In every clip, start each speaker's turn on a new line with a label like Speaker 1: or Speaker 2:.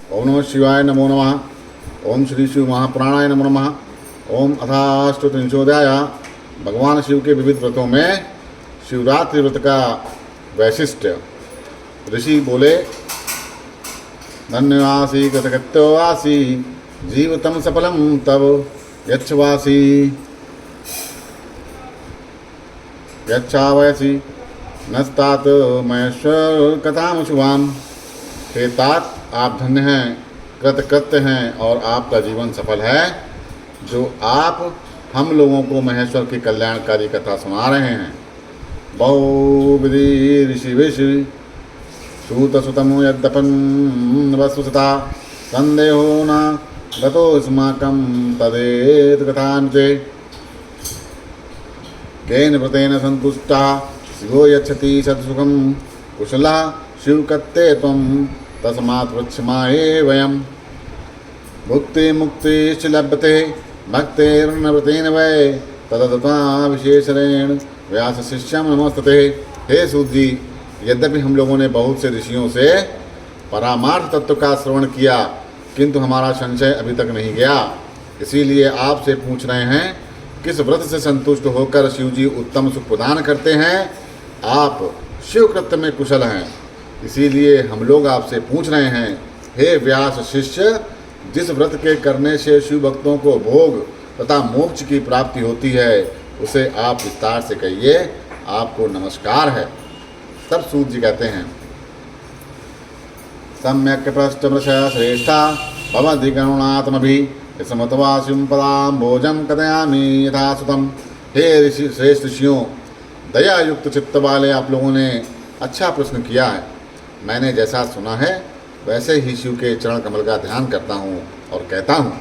Speaker 1: ओम नमः शिवाय नमो नमः। ओम श्री शिव महापुराणाय नमो नमः। ओम अथाष्टोत्रिंशोऽध्याय। भगवान शिव के विविध व्रतों में शिवरात्रि व्रत का वैशिष्ट्य। ऋषि बोले, धन्यवासी कृतकृत्यवासी जीवतम सफलम तव यच्छवासी यच्छावयसी नस्तात महेश्वर कथाम शुभाम। हे तात, आप धन्य हैं, कृतकृत्य हैं और आपका जीवन सफल है, जो आप हम लोगों को महेश्वर की कल्याणकारी कथा सुना रहे हैं। बहुविधि ऋषि विषि सूत सुतमो यद्यपन वस्तुतः संदेहो न गतोऽस्माकं तदेत कथान्ते। केन व्रतेन संतुष्टा शिवो यच्छति सत्सुखं कुशलः शिवकत्ते त्वं तस्मात् पृच्छमाहे वयम्। भुक्ति मुक्तिश्च लभ्यते भक्तेर्न व्रतेन वै तदतता विशेषरेण व्यास शिष्यम नमस्तते। हे सूत जी, यद्यपि हम लोगों ने बहुत से ऋषियों से परामार्थ तत्व का श्रवण किया, किंतु हमारा संशय अभी तक नहीं गया। इसीलिए आपसे पूछ रहे हैं, किस व्रत से संतुष्ट होकर शिव जी उत्तम सुख प्रदान करते हैं। आप शिव कृत्य में कुशल हैं, इसीलिए हम लोग आपसे पूछ रहे हैं, हे व्यास शिष्य, जिस व्रत के करने से शिव भक्तों को भोग तथा मोक्ष की प्राप्ति होती है, उसे आप विस्तार से कहिए। आपको नमस्कार है। तब सूत जी कहते हैं, सम्यक पृष्ठवृष श्रेष्ठा भवधिगणुनात्मभि समतवासिम पदाम भोजम कथयामि यथा सुतम। हे ऋषि, श्रेष्ठ ऋषियों, दया युक्त चित्त वाले आप लोगों ने अच्छा प्रश्न किया है। मैंने जैसा सुना है वैसे ही शिव के चरण कमल का ध्यान करता हूँ और कहता हूँ,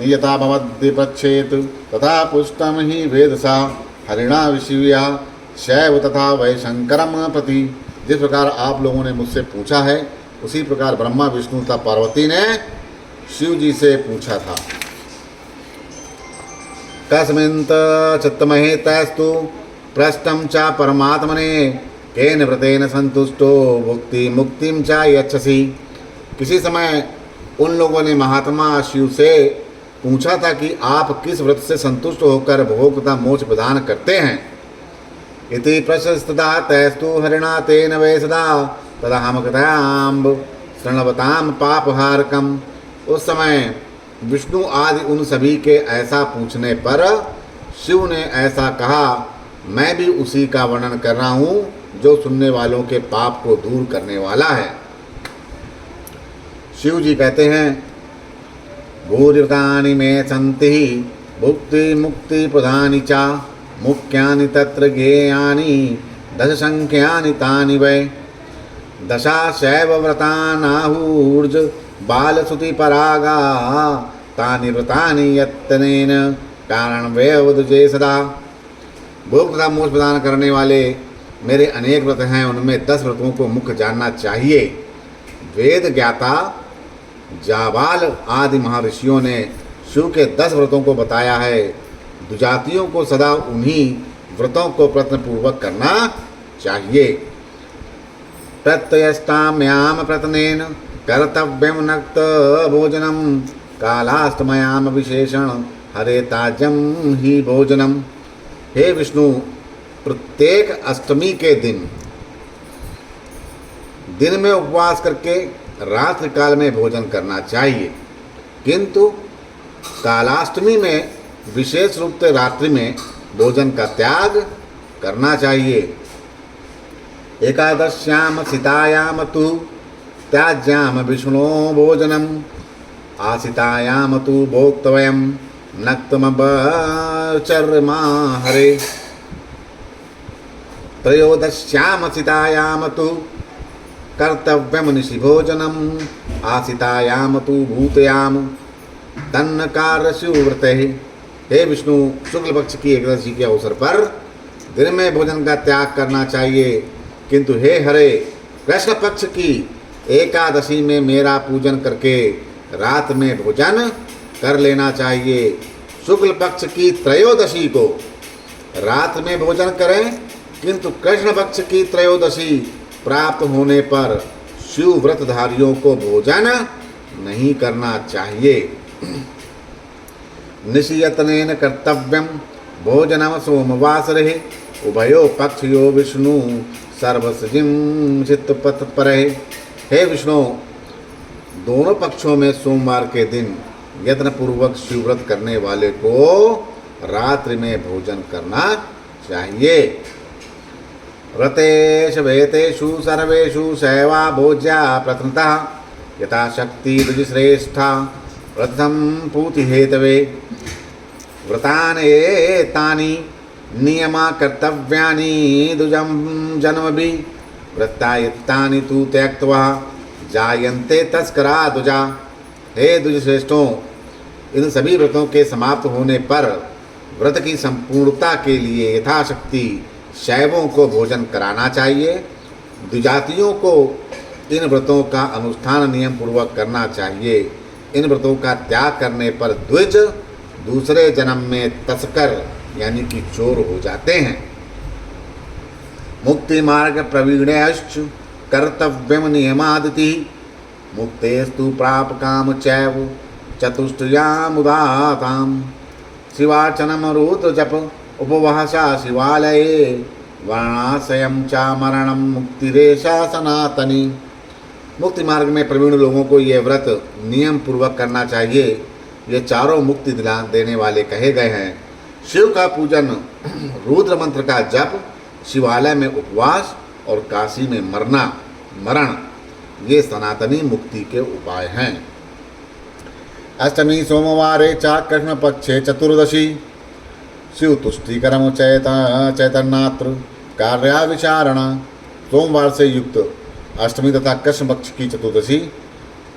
Speaker 1: यथा भवद्विपच्छेत तथा पुष्टम ही वेदसा हरिणा विशिव्या शैव तथा वै शंकरम प्रति। जिस प्रकार आप लोगों ने मुझसे पूछा है, उसी प्रकार ब्रह्मा विष्णु तथा पार्वती ने शिव जी से पूछा था। कस्मिंत चित्तमहे तैस्तु पृष्ठम च परमात्मने केन व्रतेन संतुष्टो भुक्ति मुक्तिम च यच्छसि। किसी समय उन लोगों ने महात्मा शिव से पूछा था कि आप किस व्रत से संतुष्ट होकर भोग तथा मोक्ष प्रदान करते हैं। इति प्रशस्तदा तैस्तु हरिणा तेन वै सदा तदहम कथयाम्ब शृण्वताम पापहारकम। उस समय विष्णु आदि उन सभी के ऐसा पूछने पर शिव ने ऐसा कहा, मैं भी उसी का वर्णन कर रहा हूँ जो सुनने वालों के पाप को दूर करने वाला है। शिव जी कहते हैं, भूरिव्रतानि मे सन्ति भुक्ति मुक्ति प्रधानि च मुख्यानि तत्र ज्ञेयानि दश संख्यानि तानि वै। दशाशैव व्रतानाहूर्ज बालसुति परागा तानि व्रतानि यत्नेन कारणमेवदुजे सदा। भोग तथा मोक्ष प्रदान करने वाले मेरे अनेक व्रत हैं, उनमें 10 व्रतों को मुख्य जानना चाहिए। वेद ज्ञाता जाबाल आदि महर्षियों ने शिव के 10 व्रतों को बताया है। दुजातियों को सदा उन्हीं व्रतों को प्रयत्नपूर्वक करना चाहिए। प्रत्ययष्टाम्याम प्रतनेन कर्तव्यम नक्त भोजनम कालाष्टमयाम विशेषण हरे ताजम ही भोजनम। हे विष्णु, प्रत्येक अष्टमी के दिन में उपवास करके रात्रि काल में भोजन करना चाहिए, किंतु कालाष्टमी में विशेष रूप से रात्रि में भोजन का त्याग करना चाहिए। एकादश्याम सीतायाम तु त्याज्याम विष्णु भोजनम आसितायाम तु भोक्तव्यम नक्तमचर्मा हरे। त्रयोदश्याम सीतायाम तु कर्तव्यम निशिभोजनम आसितायाम तु भूतयाम तन्नकार शिवव्रते। हे विष्णु, शुक्ल पक्ष की एकादशी के अवसर पर दिन में भोजन का त्याग करना चाहिए, किंतु हे हरे, कृष्ण पक्ष की एकादशी में मेरा पूजन करके रात में भोजन कर लेना चाहिए। शुक्ल पक्ष की त्रयोदशी को रात में भोजन करें, किंतु कृष्ण पक्ष की त्रयोदशी प्राप्त होने पर शिव व्रतधारियों को भोजन नहीं करना चाहिए। निशियतनेन कर्तव्यम भोजनम सोमवासरे उभयो पक्षयो विष्णु सर्वसजिम चित्तपथ परे। हे विष्णु, दोनों पक्षों में सोमवार के दिन यत्नपूर्वक शिवव्रत करने वाले को रात्रि में भोजन करना चाहिए। व्रतेश वेतेषु सर्वेषु शैवा भोज्या प्रथमतः यथाशक्ति द्विजश्रेष्ठा व्रतं पूति हेतवे। व्रतानि नियमा कर्तव्यानि द्विजं जन्मभि व्रतायत्तानि तु त्यक्त्वा जायन्ते तस्करा द्विजा। हे द्विजश्रेष्ठों, इन सभी व्रतों के समाप्त होने पर व्रत की संपूर्णता के लिए यथाशक्ति शैवों को भोजन कराना चाहिए। द्विजातियों को इन व्रतों का अनुष्ठान नियम पूर्वक करना चाहिए। इन व्रतों का त्याग करने पर द्विज दूसरे जन्म में तस्कर यानी कि चोर हो जाते हैं। मुक्ति मार्ग प्रवीणश्च कर्तव्यम नियमादिति मुक्तेस्तु प्राप काम चैव चतुष्टयामुदाताम्। शिवार्चनम रुद्र जप उपवासा शिवालये वर्णाशयम चा मरणम मुक्तिरेशा सनातनी। मुक्ति मार्ग में प्रवीण लोगों को ये व्रत नियम पूर्वक करना चाहिए। ये चारों मुक्ति दिला देने वाले कहे गए हैं। शिव का पूजन, रुद्र मंत्र का जप, शिवालय में उपवास और काशी में मरण ये सनातनी मुक्ति के उपाय हैं। अष्टमी सोमवारे चा कृष्ण पक्षे चतुर्दशी शिव तुष्टिकरम चैतन्यात्र कार्या विचारणा। सोमवार से युक्त अष्टमी तथा कृष्ण पक्ष की चतुर्दशी,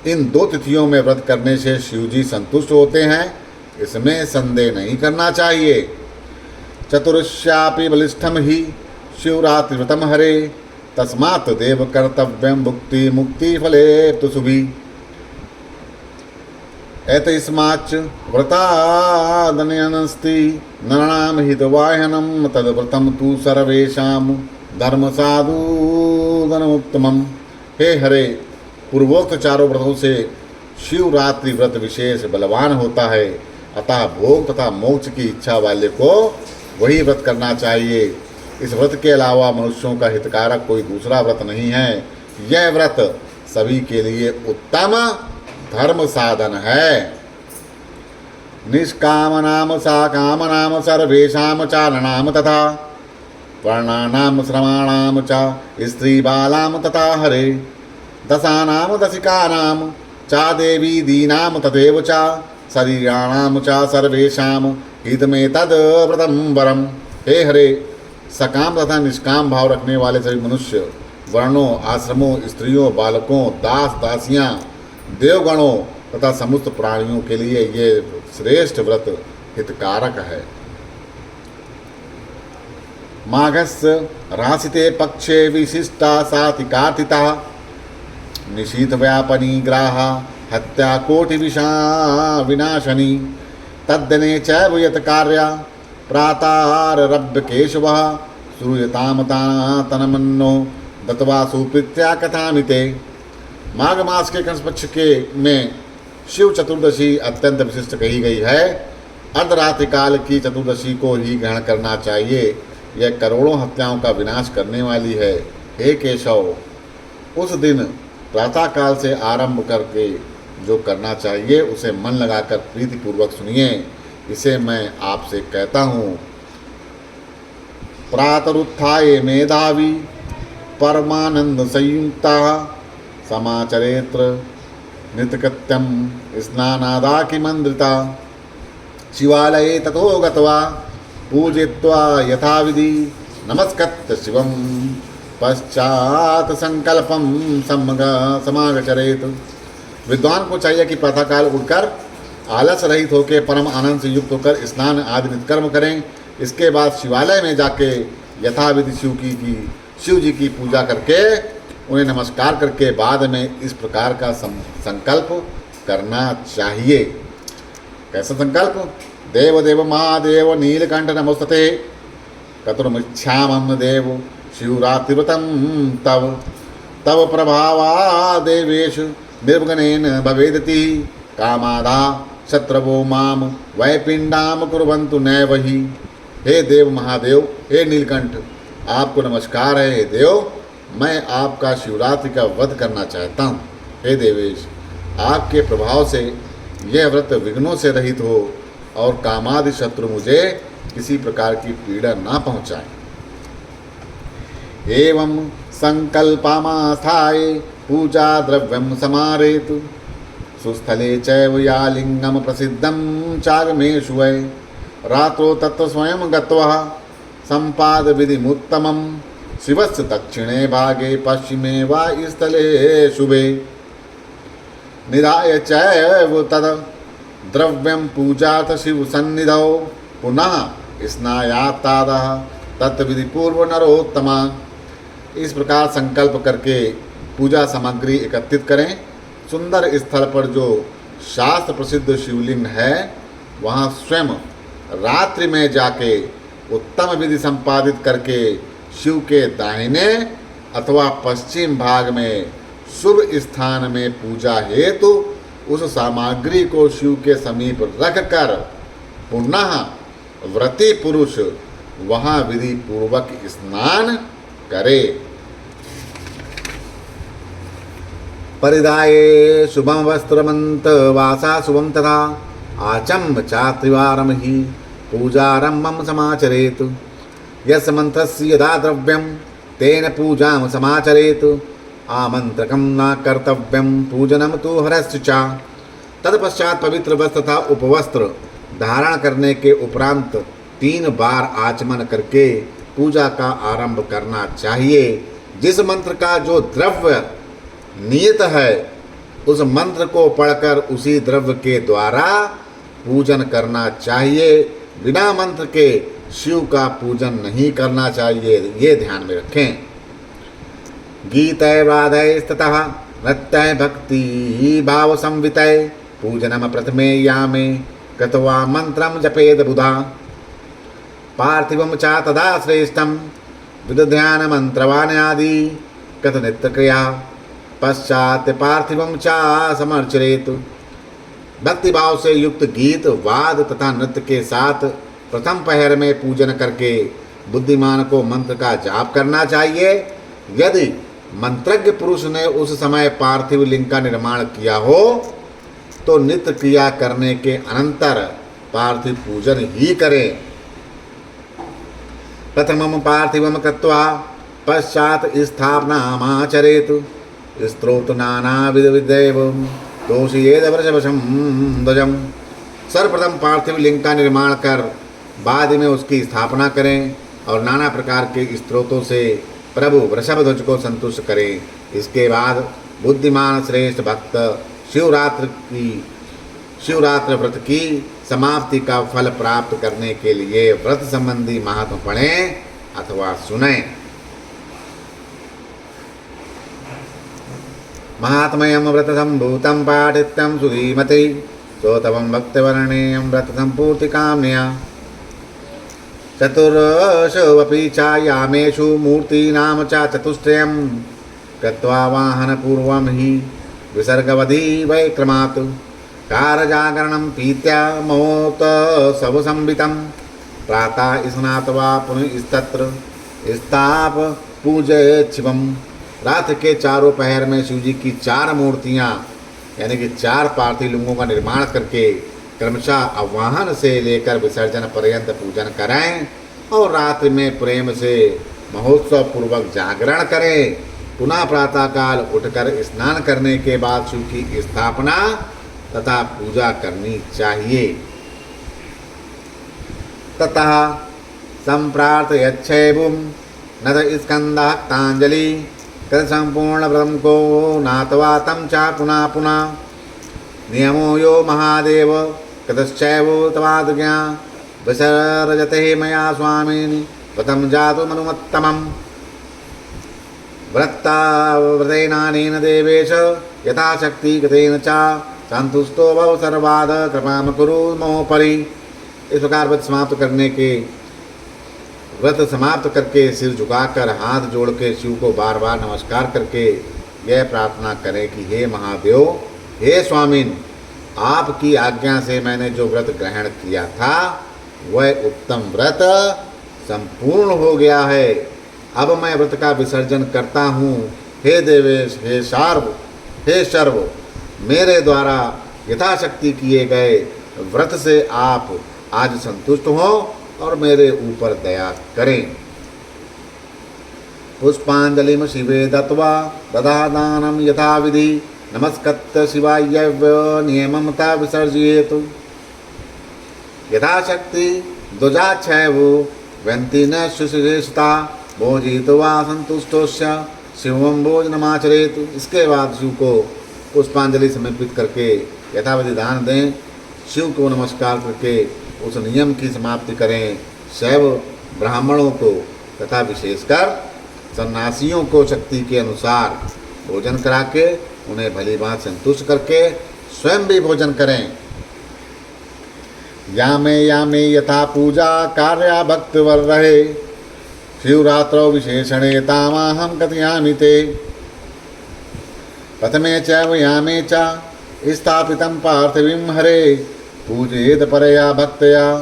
Speaker 1: इन दो तिथियों में व्रत करने से शिव जी संतुष्ट होते हैं, इसमें संदेह नहीं करना चाहिए। चतुर्श्यापि बलिष्ठम ही शिवरात्रि व्रतम हरे तस्मात् देव कर्तव्यम भुक्ति मुक्ति फले तो शुभि। एतस्माच्च व्रतादनयनस्ति नरणाम हितवाहनम तद्व्रतम तु सर्वेषां धर्मसाधूदनमुत्तमम्। हे हरे, पूर्वोक्त चारों व्रतों से शिवरात्रि व्रत विशेष बलवान होता है, अतः भोग तथा मोक्ष की इच्छा वाले को वही व्रत करना चाहिए। इस व्रत के अलावा मनुष्यों का हितकारक कोई दूसरा व्रत नहीं है। यह व्रत सभी के लिए उत्तम धर्म साधन है। निष्कामनाम साकामनाम सर्वेषां चारणाम तथा वर्णानाम श्रमाणाम च स्त्री बालाम तथा हरे दशानाम दशिकानाम चा देवी दीनाम तथैव च शरीराणाम च सर्वेषां हितमेतद् व्रतं वरम्। हे हरे, सकाम तथा निष्काम भाव रखने वाले सभी मनुष्य, वर्णों, आश्रमों, स्त्रियों, बालकों, दास दासियां, देवगणों तथा समस्त प्राणियों के लिए ये श्रेष्ठ व्रत हितकारक है। माघस्य राशिते पक्षे विशिष्टा सातिकार्तिता निशीथ व्यापनी ग्राहा हत्या कोटि विनाशनी तद्दिने चैव यत् कार्या प्रातारभ्य केशवः श्रूयताम तनमन्नो दत्वा सुप्रीत्या कथामिते। माघ मास के कृष्ण पक्ष के में शिव चतुर्दशी अत्यंत विशिष्ट कही गई है। अर्धरात्रि काल की चतुर्दशी को ही ग्रहण करना चाहिए। यह करोड़ों हत्याओं का विनाश करने वाली है। हे केशव, उस दिन प्रातःकाल से आरंभ करके जो करना चाहिए उसे मन लगाकर प्रीतिपूर्वक सुनिए। इसे मैं आपसे कहता हूँ। प्रातरुत्थाय मेधावी परमानंद संयुक्ता समाचरेत्र नित्यकृत्यं स्नानादाकिमंद्रिता शिवालये ततो गत्वा पूजयित्वा यथाविधि नमस्कृत्य शिवं पश्चात संकल्पं समाचरेत्। विद्वान को चाहिए कि प्रातःकाल उठकर आलस रहित होकर परम आनंद से युक्त होकर स्नान आदि नित्कर्म करें। इसके बाद शिवालय में जाके यथाविधि शिव जी की पूजा करके उन्हें नमस्कार करके बाद में इस प्रकार का संकल्प करना चाहिए। कैसा संकल्प? देव देव महादेव नीलकंठ नमोस्तते कतुर्मिच्छामं देव शिवरात्रिव्रतं तव तव प्रभावा देवेश निर्विघ्नेन भवेदिति कामादा शत्रवो माम वैपिंडाम कुर्वन्तु नैव हि। हे देव महादेव, हे नीलकंठ, आपको नमस्कार है। हे देव, मैं आपका शिवरात्रि का वध करना चाहता हूँ। हे देवेश, आपके प्रभाव से यह व्रत विघ्नों से रहित हो और कामादि शत्रु मुझे किसी प्रकार की पीड़ा ना पहुँचाए। एवं संकल्पमास्थाय पूजा द्रव्यम समारेतु सुस्थले चैव या लिंगम प्रसिद्धम चागमेषु वै रात्रो तत्र स्वयं गत्वा संपाद विधिमुत्तमं शिवस्य दक्षिणे भागे पश्चिमे वा स्थले शुभे निधाय चैव तद द्रव्यं पूजार्थ शिव सन्निधौ पुनः स्नायात्तादः तत्विधि पूर्व नरोत्तमा। इस प्रकार संकल्प करके पूजा सामग्री एकत्रित करें। सुंदर स्थल पर जो शास्त्र प्रसिद्ध शिवलिंग है वहाँ स्वयं रात्रि में जाके उत्तम विधि संपादित करके शिव के दाहिने अथवा पश्चिम भाग में शुभ स्थान में पूजा हेतु उस सामग्री को शिव के समीप रखकर पुनः व्रती पुरुष वहाँ विधि पूर्वक स्नान करे। परिधाये शुभम वस्त्रमंत वासा शुभम तथा आचम्ब चात्रिवारम ही पूजारंभम समाचरेत यस मंत्रस्य यदा द्रव्यम तेन पूजाम समाचरेत आमंत्रकम न कर्तव्यम पूजनम तो हरस्य च। तत्पश्चात पवित्र वस्त्र तथा उपवस्त्र धारण करने के उपरांत 3 बार आचमन करके पूजा का आरंभ करना चाहिए। जिस मंत्र का जो द्रव्य नियत है उस मंत्र को पढ़कर उसी द्रव्य के द्वारा पूजन करना चाहिए। बिना मंत्र के शिव का पूजन नहीं करना चाहिए, ये ध्यान में रखें। गीतय वादय ततः नृत्य भक्ति भाव संवितय पूजनम प्रथमे यामे कृत्वा मंत्रम जपेद बुधा पार्थिवम च तदा श्रेष्ठम विदध्यान मंत्रवान आदि कथ नित्य क्रिया पश्चात पार्थिवम च समर्चरेत। भक्ति भाव से युक्त गीत वाद तथा नृत्य के साथ प्रथम पहर में पूजन करके बुद्धिमान को मंत्र का जाप करना चाहिए। यदि मंत्रज्ञ पुरुष ने उस समय पार्थिव लिंग का निर्माण किया हो तो नित्य क्रिया करने के अनंतर पार्थिव पूजन ही करें। प्रथमम पार्थिवम कृत्वा पश्चात स्थापनामाचरेत स्त्रोत नानाविध विदेव तोषयेद वृषभशं ध्वजम। सर्वप्रथम पार्थिव लिंग का निर्माण कर बाद में उसकी स्थापना करें और नाना प्रकार के स्त्रोतों से प्रभु वृषभ ध्वज को संतुष्ट करें। इसके बाद बुद्धिमान श्रेष्ठ भक्त शिवरात्रि व्रत की समाप्ति का फल प्राप्त करने के लिए व्रत संबंधी महात्म पढ़ें अथवा सुनें। महात्मयं व्रत संभूतं पाठित्यं सुधीमति सोतवं भक्तिवर्णेयं व्रत संपूर्ति काम्या चतुर्षवपि चायामेषु मूर्तीनां च चतुष्टयं कृत्वा वाहनपूर्वं हि विसर्गवधि वैक्रमात् कारजागरणं पीत्या महोत्सवसंवितं प्रातः स्नात्वा पुनस्तत्र स्थाप पूजयेत् शिवम्। रात्र के चारों पहर में शिवजी की 4 मूर्तियाँ यानी कि 4 पार्थिव लिंगों का निर्माण करके क्रमशः आवाहन से लेकर विसर्जन पर्यंत पूजन कराएं और रात्रि में प्रेम से महोत्सव पूर्वक जागरण करें। पुनः प्रातःकाल उठकर स्नान करने के बाद शिव की स्थापना तथा पूजा करनी चाहिए। ततः संप्रार्थयच्छैवं नद स्कंदक्तांजलि कृत संपूर्ण व्रतं को नात्वा तं च पुनः पुनः नियमो यो महादेव कृतश्चैव तवादज्ञा विसर्जते मया स्वामिनि व्रतं जातुमनुमत्तमम्। व्रतेनानेन देवेश यथाशक्ति कृतेन च संतुष्टो भव सर्वाद कृपां कुरु मोपरि। इस प्रकार व्रत समाप्त करने के व्रत समाप्त करके सिर झुकाकर हाथ जोड़ के शिव को बार बार नमस्कार करके यह प्रार्थना करें कि हे महादेव, हे स्वामिन, आपकी आज्ञा से मैंने जो व्रत ग्रहण किया था वह उत्तम व्रत संपूर्ण हो गया है। अब मैं व्रत का विसर्जन करता हूँ। हे देवेश, हे शर्व, मेरे द्वारा यथाशक्ति किए गए व्रत से आप आज संतुष्ट हो और मेरे ऊपर दया करें। पुष्पांजलिम शिवे दत्वा ददादानम यथाविधि नमस्कृत्य शिवाय नियमं ता विसर्जयेतु। यथाशक्ति द्वजाक्षयवो व्यन्ति न शुश्रेष्ठता भोजित्वा संतुष्टोस्य शिवं भोजनमाचरेतु। इसके बाद शिव को पुष्पांजलि समर्पित करके यथाविधि दान दें। शिव को नमस्कार करके उस नियम की समाप्ति करें। शैव ब्राह्मणों को तथा विशेषकर सन्यासियों को शक्ति के अनुसार भोजन करा के उन्हें भली बात संतुष्ट करके स्वयं भी भोजन करें। यामे यथा पूजा कार्या भक्तवर रहे शिवरात्रौ विशेषणे तामाहं कथयामि ते। प्रथमे चैव यामे च स्थापितं पार्थिवीं हरे पूजेत परया भक्तया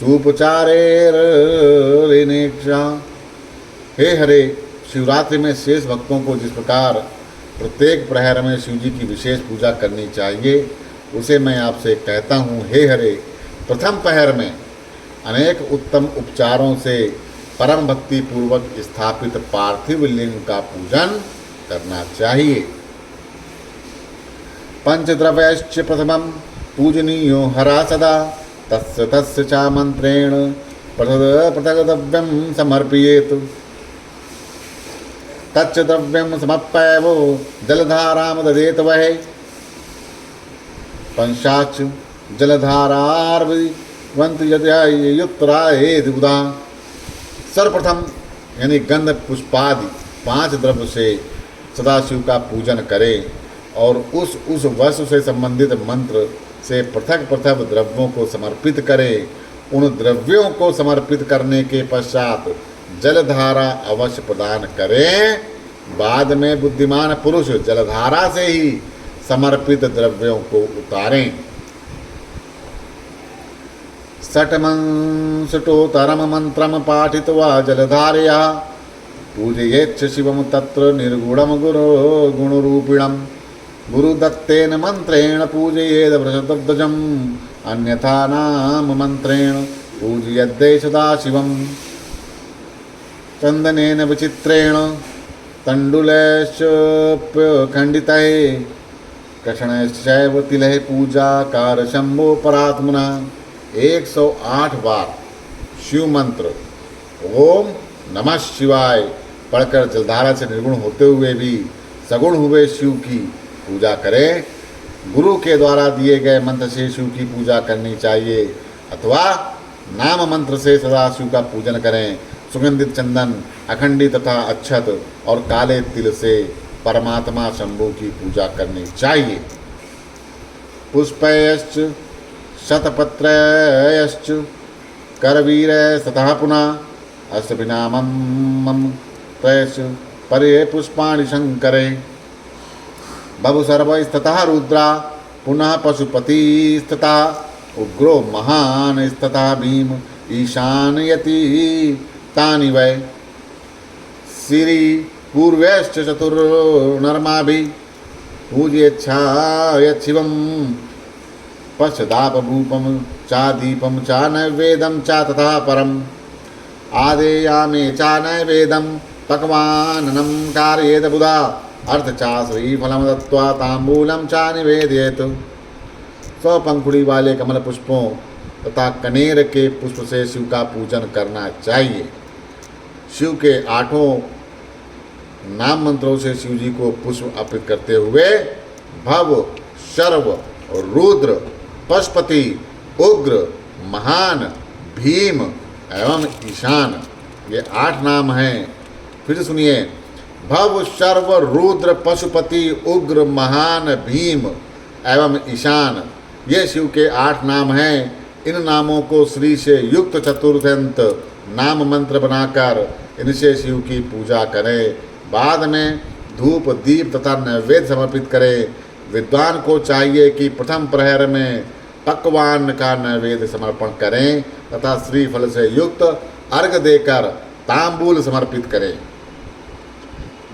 Speaker 1: सुपचारेर्निक्षा। हे हरे, शिवरात्रि में शेष भक्तों को जिस प्रकार प्रत्येक प्रहर में शिव जी की विशेष पूजा करनी चाहिए उसे मैं आपसे कहता हूँ। हे हरे, प्रथम पहर में अनेक उत्तम उपचारों से परम भक्ति पूर्वक स्थापित पार्थिव लिंग का पूजन करना चाहिए। पंचद्रव्यश्च प्रथमं पूजनीयो हरा सदा तस्य तस्य च मंत्रेण पृथग्द्रव्यं समर्पयेत्। तच्च द्रव्यं समप्यवो जलधारां ददेत वै। पंचाच जलधारार्वन्त यद्युत्रायेदुदा। सर्वप्रथम यानी गंध पुष्पादि 5 द्रव्य से सदाशिव का पूजन करें और उस वस्तु से संबंधित मंत्र से पृथक पृथक द्रव्यों को समर्पित करें। उन द्रव्यों को समर्पित करने के पश्चात जलधारा अवश्य प्रदान करें। बाद में बुद्धिमान पुरुष जलधारा से ही समर्पित द्रव्यों को उतारें। षट्मंसटोत्तरम मंत्रम पाठित्वा जलधारया पूजयेच्छ शिवं तत्र निर्गुणं गुणरूपिणं। गुरुदत्तेन मंत्रेण पूजयेद वृषध्वजम् अन्यथा नाम मंत्रेण पूजयद्दै सदाशिवम्। चन्दनेन विचित्रेण तण्डुलैश्चोप्यखण्डितैः कृष्णैश्चैव तिलैः पूजाकार शम्भो परात्मना। 108 बार शिव मंत्र ओम नमः शिवाय पढ़कर जलधारा से निर्गुण होते हुए भी सगुण हुए शिव की पूजा करें। गुरु के द्वारा दिए गए मंत्र से शिव की पूजा करनी चाहिए अथवा नाम मंत्र से सदा शिव का पूजन करें। सुगंधित चंदन, अखंडी तथा अक्षत और काले तिल से परमात्मा शंभु की पूजा करनी चाहिए। पुष्पयश्च शतपत्रयश्च करवीरस्ततः पुनः अष्टभिनामं त्रयश्च परे पुष्पाणि शंकरे। बभु सर्वस्ततः रुद्रा पुनः पशुपतिस्ततः उग्रो महान स्ततः भीम ईशानयति तानि वै। श्री पूर्वैश्च चतुर्नर्माभिः पूजयेच्छायच्छिवं पश्चादापभूपं चा दीपं चा नैवेद्यं चा तथा परम् आदेयामे चा नैवेद्यं पक्वान्नं कारयेत बुधा अर्थ चा श्रीफलं दत्त्वा ताम्बूलं चा निवेदयेत्। 100 पंखुड़ी वाले कमल पुष्पों तथा कनेर के पुष्प से शिव का पूजन करना चाहिए। शिव के 8 नाम मंत्रों से शिव जी को पुष्प अर्पित करते हुए भव, शर्व, रुद्र, पशुपति, उग्र, महान, भीम एवं ईशान, ये 8 नाम हैं। फिर सुनिए, भव, शर्व, रुद्र, पशुपति, उग्र, महान, भीम एवं ईशान, ये शिव के 8 नाम हैं। इन नामों को श्री से युक्त चतुर्थ्यंत नाम मंत्र बनाकर इनसे शिव की पूजा करें। बाद में धूप दीप तथा नैवेद्य समर्पित करें। विद्वान को चाहिए कि प्रथम प्रहर में पकवान का नैवेद्य समर्पण करें तथा श्रीफल से युक्त अर्घ देकर तांबूल समर्पित करें।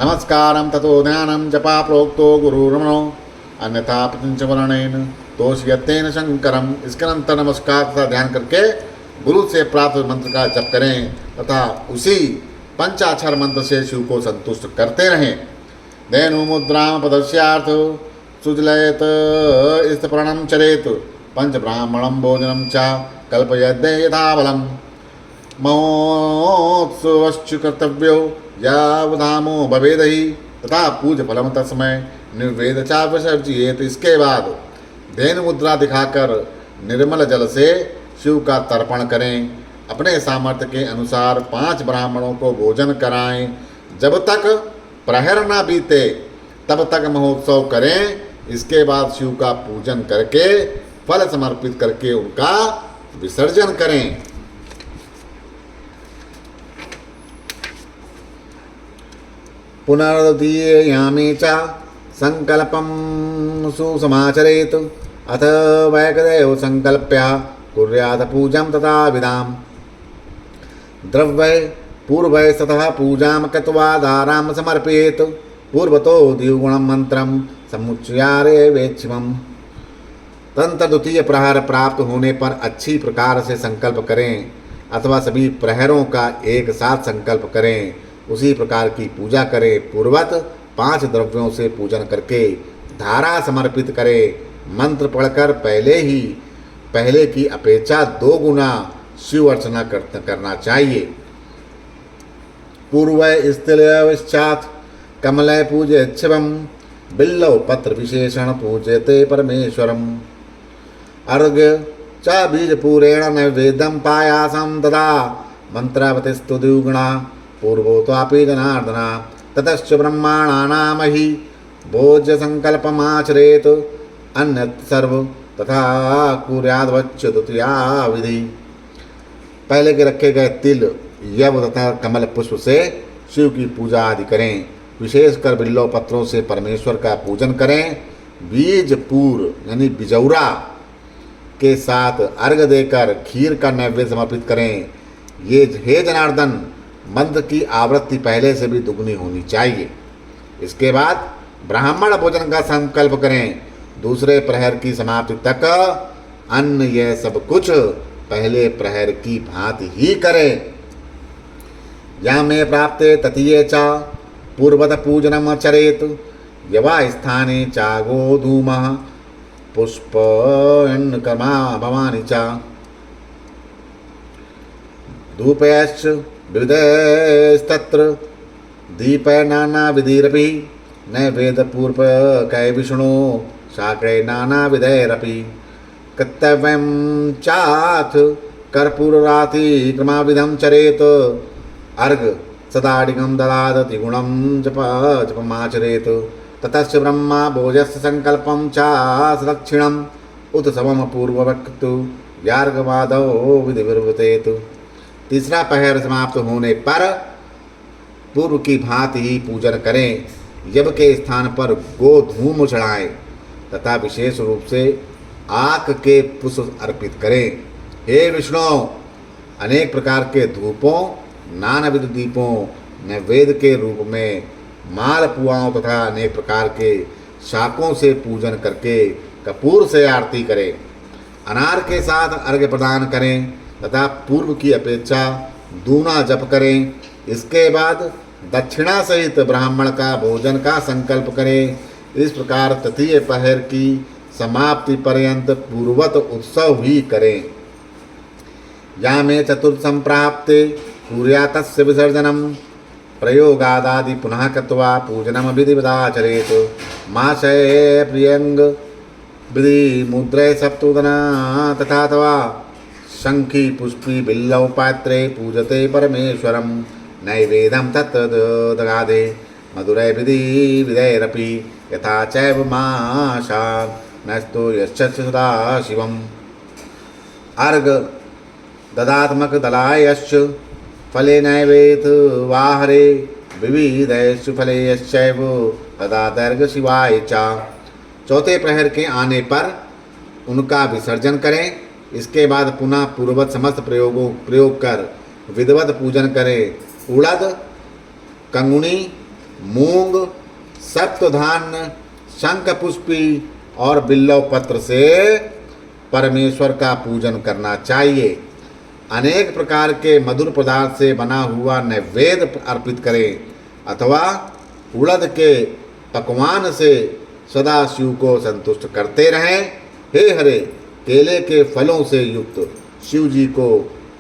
Speaker 1: नमस्कारम ततो ध्यानम जपा प्रोक्तो गुरुरमणो अन्यथा प्रतिंचवर्णेन तोषयतेन शंकरम। इसके अंतर नमस्कार तथा ध्यान करके गुरु से प्राप्त मंत्र का जप करें तथा उसी पंचाक्षर मंत्र से शिव को संतुष्ट करते रहें। धेनु मुद्राम पदस्यार्थ सुजलयत स्तप्रणम चरेत पंच ब्राह्मणम भोजनम च कल्पयद्य यथाबलम। महोत्सवश्च कर्तव्यो यावधामो भवेदहि तथा पूज फलम तस्मै निर्वेद चा विसर्जयेत। इसके बाद धेनु मुद्रा दिखाकर निर्मल जल से शिव का तर्पण करें। अपने सामर्थ्य के अनुसार 5 ब्राह्मणों को भोजन कराएं। जब तक प्रहर न बीते तब तक महोत्सव करें। इसके बाद शिव का पूजन करके फल समर्पित करके उनका विसर्जन करें। पुनर्दीयामि च संकल्पं सुसमाचरेत अथ वैकदेव संकल्प्य कुर्यात् पूजं तथा विदाम्। द्रव्ये पूर्वै सतः पूजां कृत्वा दारां समर्पयेत्। पूर्वतो द्विगुणं मंत्रं समुच्चार्य वेक्षिमम्। तंत्र द्वितीय प्रहर प्राप्त होने पर अच्छी प्रकार से संकल्प करें अथवा सभी प्रहरों का एक साथ संकल्प करें। उसी प्रकार की पूजा करें। पूर्वत 5 द्रव्यों से पूजन करके धारा समर्पित करें। मंत्र पढ़कर पहले की अपेक्षा 2 गुना शिव अर्चना करना चाहिए। पूर्व स्थिलश्चात् कमलय पूजे शिवम बिल्लव पत्र विशेषण पूजते परमेश्वरम। अर्घ्य च बीजपूरेण नैवेद्यं पायासं ददा मंत्रावतिस्तु द्विगुणा पूर्वोत्वापि जनार्दना। ततश्च ब्रह्माणानामहि भोज्य संकल्पमाचरेत अन्यत् सर्व तथा कुर्याद्वच्च द्वितीया विधि। पहले के रखे गए तिल यव तथा कमल पुष्प से शिव की पूजा आदि करें। विशेषकर बिल्व पत्रों से परमेश्वर का पूजन करें। बीज पूर यानी बिजौरा के साथ अर्घ देकर खीर का नैवेद्य समर्पित करें। ये हे जनार्दन मंत्र की आवृत्ति पहले से भी दुगनी होनी चाहिए। इसके बाद ब्राह्मण भोजन का संकल्प करें। दूसरे प्रहर की समाप्ति तक अन्न यह सब कुछ पहले प्रहर की भांति ही करें। या में प्राप्ते ततीये च पूर्वत पूजनम चरेत। यवा स्थाने चागो धूम पुष्प कर्मा भवानी च धूपयश्च विविधस्तत्र दीपै नाना विधिरपि नैवेद्य पूर्व कै विष्णु शाकै नाना विधैरपि कर्तव्यं चाथ कर्पूरराति क्रमाविधं चरेत। अर्घ सदाडिगं ददाद त्रिगुणं जपमाचरेत। ततश्च ब्रह्मा भोजस्य संकल्पं च सदक्षिणम् उत समम पूर्ववक्तु यार्घमादौ विधिर्वतेत। तीसरा पहर समाप्त होने पर पूर्व की भांति ही पूजन करें। यज्ञ के स्थान पर गोधूम चढ़ाएं तथा विशेष रूप से आक के पुष्प अर्पित करें। हे विष्णु, अनेक प्रकार के धूपों नानाविध दीपों नैवेद्य के रूप में मालपुआओं तथा अनेक प्रकार के शाकों से पूजन करके कपूर से आरती करें। अनार के साथ अर्घ्य प्रदान करें तथा पूर्व की अपेक्षा दूना जप करें। इसके बाद दक्षिणा सहित ब्राह्मण का भोजन का संकल्प करें। इस प्रकार तृतीय पहर की समाप्ति पर्यंत पूर्वत उत्सव ही करें। या में चतुर्थ संप्राप्ते कुर्यातस्य विसर्जनम प्रयोगादादि पुनः कृत्वा पूजनम विधिवदाचरेत। माशय प्रियंग विधि मुद्रे सप्तोदना तथा तवा शंखी पुष्पी बिल्लव पात्रे पूजते परमेश्वरम। नैवेद्यं तत्तदगादे मधुरै विधि विधैरपि यथा चैव माशा नस्तो यश्च सदा शिवम्। अर्घ ददात्मक दलायश्च फले नैवेत वाहरे विविधैषु फले यश्चैव तदा दर्ग शिवाय चा। चौथे प्रहर के आने पर उनका विसर्जन करें। इसके बाद पुनः पूर्ववत समस्त प्रयोग कर विधिवत पूजन करें। उड़द, कंगुनी, मूंग, सप्तधान्य, शंख पुष्पी और बिल्लव पत्र से परमेश्वर का पूजन करना चाहिए। अनेक प्रकार के मधुर पदार्थ से बना हुआ नैवेद्य अर्पित करें अथवा उड़द के पकवान से सदा शिव को संतुष्ट करते रहें। हे हरे, केले के फलों से युक्त शिव जी को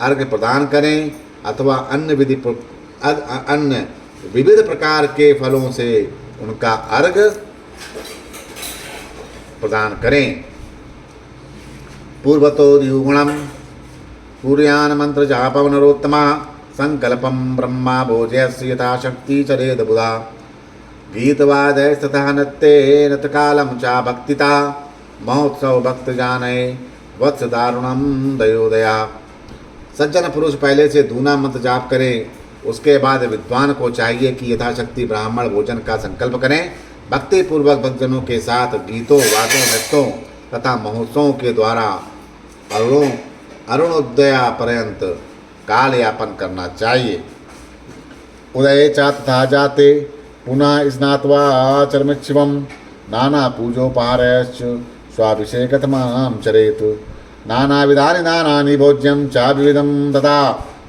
Speaker 1: अर्घ्य प्रदान करें अथवा अन्य विविध प्रकार के फलों से उनका अर्घ्य प्रदान करें। पूर्वतो द्युगुणम पूर्यान मंत्र जापव नरोत्तमा संकल्पम ब्रह्मा भोजयस्य यथाशक्ति चरेद बुधा गीतवादयस्ततः नत्ते नतकालम चा भक्तिता महोत्सव भक्त जाने वत्स दारुणम दयोदया। सज्जन पुरुष पहले से दूना मंत्र जाप करें। उसके बाद विद्वान को चाहिए कि यथाशक्ति ब्राह्मण भोजन का संकल्प करें। भक्ति पूर्वक भक्तजनों के साथ गीतों, वादों, नृत्यों तथा महोत्सवों के द्वारा अरुणोदया पर्यंत काल यापन करना चाहिए। उदय चा तथा जाते पुनः स्नात्वा चरमिच्छिवम नाना पूजोपहारश्च स्वाभिषेकतमां चरेत। नानाविधानि नानानि भोज्यं चा विविधं तथा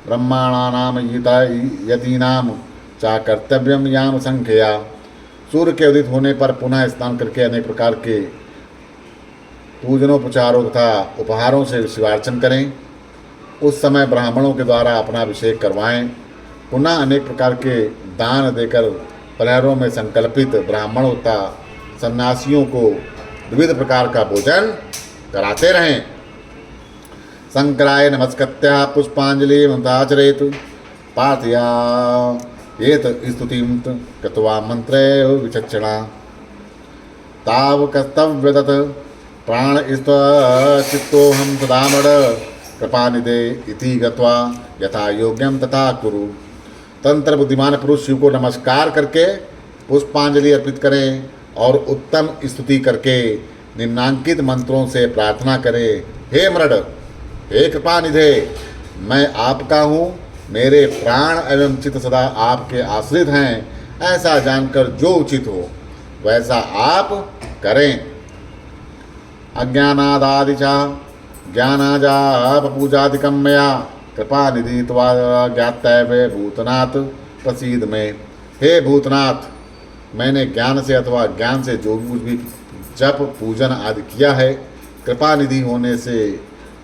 Speaker 1: ब्रह्माणानां यतीनां चा कर्तव्यं याम संख्या। सूर्य के उदित होने पर पुनः स्नान करके अनेक प्रकार के पूजनोपचारों तथा उपहारों से शिवार्चन करें। उस समय ब्राह्मणों के द्वारा अपना अभिषेक करवाएं। पुनः अनेक प्रकार के दान देकर प्रहरों में संकल्पित ब्राह्मणों तथा सन्यासियों को विविध प्रकार का भोजन कराते रहें। शंकराय नमस्कृत्य पुष्पांजलि मंत्राचरेत पार्थया एत स्तुतिं कृत्वा मंत्रे विचक्षणा ताव कर्तव्यदत् प्राण चित्तोहम सदामृड कृपानिधे इति गत्वा यथा योग्यम तथा कुरु। तंत्र बुद्धिमान पुरुष शिव को नमस्कार करके पुष्पांजलि अर्पित करें और उत्तम स्तुति करके निम्नांकित मंत्रों से प्रार्थना करें। हे मृड, हे कृपानिधे, मैं आपका हूँ, मेरे प्राण एवं चित्त सदा आपके आश्रित हैं। ऐसा जानकर जो उचित हो वैसा आप करें। अज्ञानादादिचा ज्ञानाजाप पूजादिकं मया कृपानिधि त्वा ज्ञातव्य भूतनाथ प्रसीद में। हे भूतनाथ, मैंने ज्ञान से अथवा ज्ञान से जो कुछ भी जप पूजन आदि किया है, कृपानिधि होने से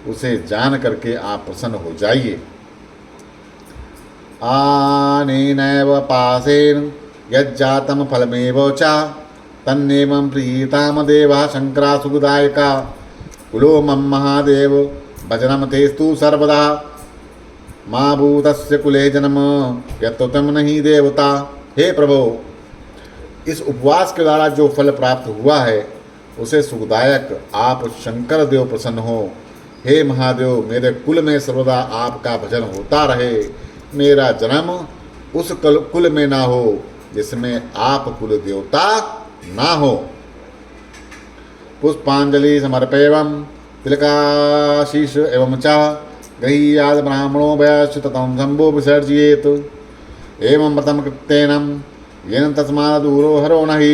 Speaker 1: उसे जान करके आप प्रसन्न हो जाइए। आनेनैव पासेन यज्जातम फलमेव चा तन्नेवं प्रीताम देवा शंकरा सुखदायका कुलो मम महादेव भजनम तेस्तु सर्वदा माँ भूतस्य कुले जन्म यत्तम नहीं देवता। हे प्रभो, इस उपवास के द्वारा जो फल प्राप्त हुआ है उसे सुखदायक आप शंकर देव प्रसन्न हो। हे महादेव, मेरे कुल में सर्वदा आपका भजन होता रहे। मेरा जन्म उस कुल में ना हो जिसमें आप कुल देवता ना हो। पुष्पांजलि समर्पयम तिलकाशीष एवं चा गृह्याद ब्राह्मणो भयश्च ततं शंभो विसर्जयेत। एवं व्रतं कृत्येनं येन तस्मात् दूरो हरो नहि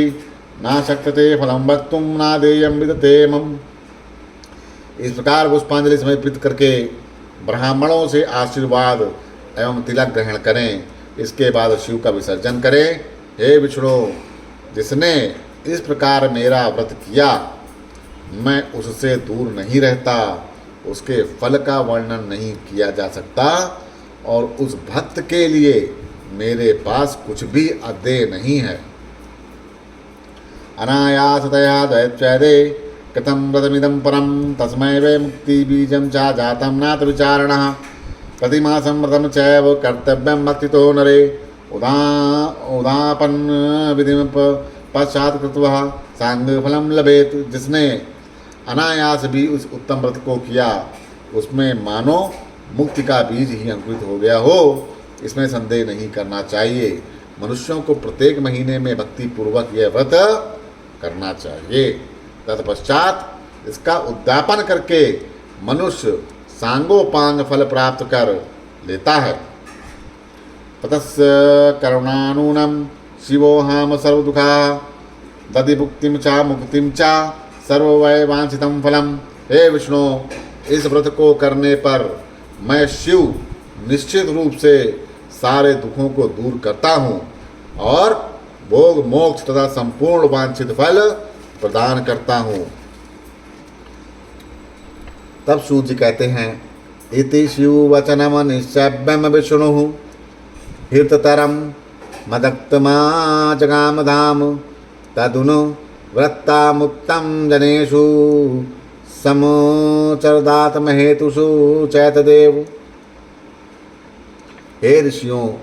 Speaker 1: ना शक्यते फलं वक्तुं ना देयं विदतेमम्। इस प्रकार पुष्पांजलि समर्पित करके ब्राह्मणों से आशीर्वाद एवं तिलक ग्रहण करें। इसके बाद शिव का विसर्जन करें। हे विष्णु, जिसने इस प्रकार मेरा व्रत किया मैं उससे दूर नहीं रहता, उसके फल का वर्णन नहीं किया जा सकता और उस भक्त के लिए मेरे पास कुछ भी अदेय नहीं है। अनायासतया दैत्यादे कृतं व्रतमिदं परं तस्मै वै मुक्ति बीजं चा जातं नाथ विचारणः। प्रतिमासं व्रतं चैव कर्तव्यं भक्तितो नरे उदापन्न विधिं पश्चात् कृत्वा सांगफलं लभेत। जिसने अनायास भी उस उत्तम व्रत को किया उसमें मानो मुक्ति का बीज ही अंकुरित हो गया हो। इसमें संदेह नहीं करना चाहिए। मनुष्यों को प्रत्येक महीने में भक्ति पूर्वक यह व्रत करना चाहिए। तत्पश्चात इसका उद्यापन करके मनुष्य सांगोपांग फल प्राप्त कर लेता है। ततस्य करुणानूनम शिवोहाम सर्वदुखा दधि भुक्तिम चा मुक्तिम चा सर्ववय वांछितम फलम। हे विष्णु, इस व्रत को करने पर मैं शिव निश्चित रूप से सारे दुखों को दूर करता हूँ और भोग मोक्ष तथा संपूर्ण वांछित फल प्रदान करता हूँ। तब सूत जी कहते हैं, इति शिव वचनम निश्चव्यम विष्णु हृततरम मदक्तमा जगाम धाम तदुनु वृत्ता मुक्तम जनेषु समोचरदात्म हेतुषु चैतदेव। हे ऋषियों,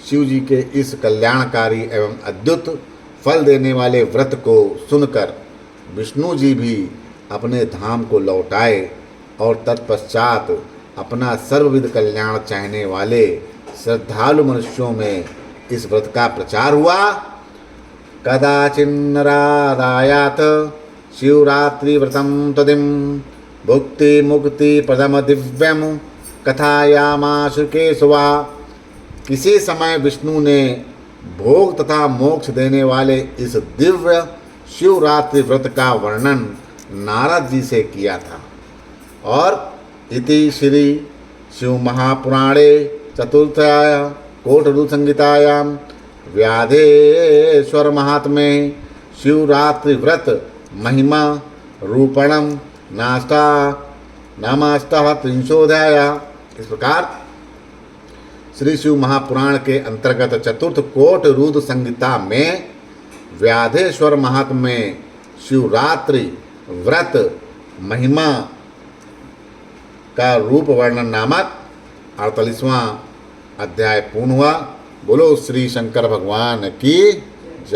Speaker 1: शिव जी के इस कल्याणकारी एवं अद्भुत फल देने वाले व्रत को सुनकर विष्णु जी भी अपने धाम को लौट आए और तत्पश्चात अपना सर्वविध कल्याण चाहने वाले श्रद्धालु मनुष्यों में इस व्रत का प्रचार हुआ। कदाचिन्नरादायात शिवरात्रि व्रतम तदिम भुक्ति मुक्ति प्रदम दिव्यम कथायामाश केशवा। किसी समय विष्णु ने भोग तथा मोक्ष देने वाले इस दिव्य शिवरात्रि व्रत का वर्णन नारद जी से किया था। और इति श्री शिव महापुराणे चतुर्थाया कोटरू संहितायां व्याधेश्वर महात्म्ये शिवरात्रि व्रत महिमा रूपणम नाष्टा नामाष्टः त्रिंशोऽध्याय। इस प्रकार श्री शिव महापुराण के अंतर्गत चतुर्थ कोट रुद्र संहिता में व्याधेश्वर महात्म्य में शिवरात्रि व्रत महिमा का रूप वर्णन नामक 48वां अध्याय पूर्ण हुआ। बोलो श्री शंकर भगवान की